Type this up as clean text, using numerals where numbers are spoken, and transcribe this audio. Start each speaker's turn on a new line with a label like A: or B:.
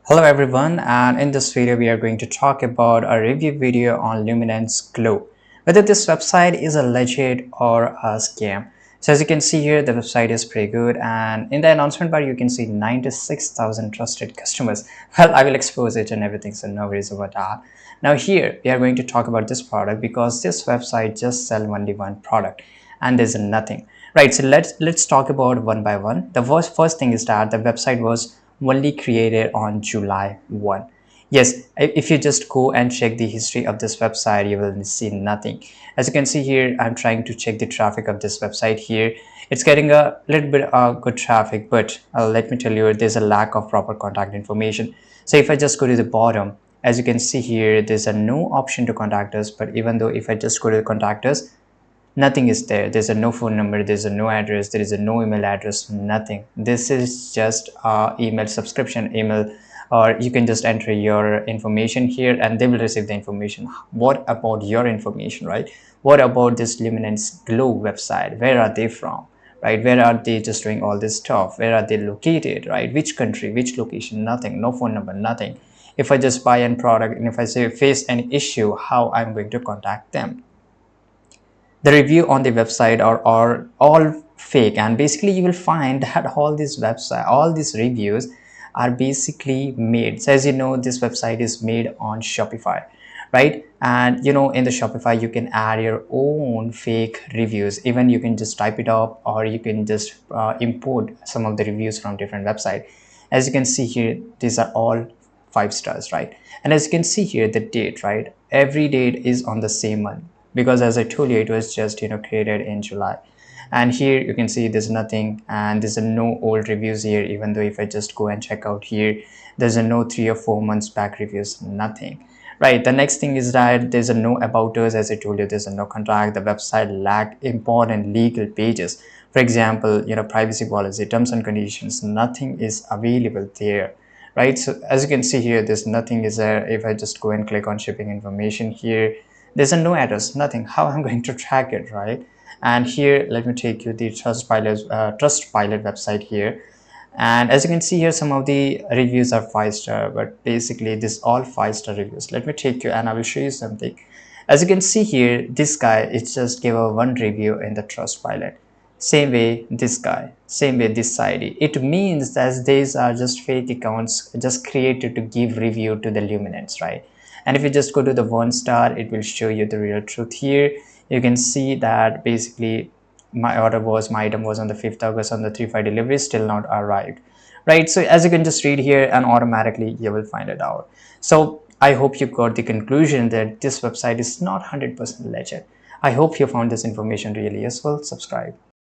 A: Hello everyone, and in this video we are going to talk about a review video on Luminesce Glow, whether this website is a legit or a scam. So as you can see here, the website is pretty good, and in the announcement bar you can see 96,000 trusted customers. Well, I will expose it and everything, so no worries about that. Now here we are going to talk about this product because this website just sell only one product and there's nothing. Right, so let's talk about one by one. The first thing is that the website was only created on July 1. Yes, if you just go and check the history of this website, you will see nothing. As you can see here, I'm trying to check the traffic of this website here. It's getting a little bit of good traffic, but let me tell you, there's a lack of proper contact information. So if I just go to the bottom, as you can see here, there's a no option to contact us. But even though if I just go to the contact us, nothing is there. There's a no phone number, there's a no address, there is a no email address, nothing. This is just a email subscription email, or you can just enter your information here and they will receive the information. What about your information, right? What about this Luminance Glow website? Where are they from, right? Where are they just doing all this stuff? Where are they located, right? Which country, which location? Nothing. No phone number, nothing. If I just buy a product and if I say face an issue, how I'm going to contact them? The review on the website are all fake, and basically you will find that all these reviews are basically made. So as you know, this website is made on Shopify, right? And you know, in the Shopify you can add your own fake reviews. Even you can just type it up, or you can just import some of the reviews from different website. As you can see here, these are all 5 stars, right? And as you can see here, the date, right? Every date is on the same month, because as I told you, it was just created in July. And here you can see there's nothing, and there's a no old reviews here. Even though if I just go and check out here, there's a no 3 or 4 months back reviews, nothing. Right, the next thing is that there's a no about us. As I told you, there's a no contract. The website lacked important legal pages. For example, privacy policy, terms and conditions, nothing is available there, right? So as you can see here, there's nothing is there. If I just go and click on shipping information here, there's a no address, nothing. How I'm going to track it, right? And here, let me take you the Trustpilot website here. And as you can see here, some of the reviews are 5 star, but basically this all 5 star reviews. Let me take you and I will show you something. As you can see here, this guy, it just gave a one review in the Trustpilot. Same way this guy, same way this side. It means that these are just fake accounts just created to give review to the Luminance, right? And if you just go to the 1 star, it will show you the real truth here. You can see that basically my item was on the 5th August on the 3/5 delivery, still not arrived, right? So as you can just read here, and automatically you will find it out. So I hope you got the conclusion that this website is not 100% legit. I hope you found this information really useful. Subscribe.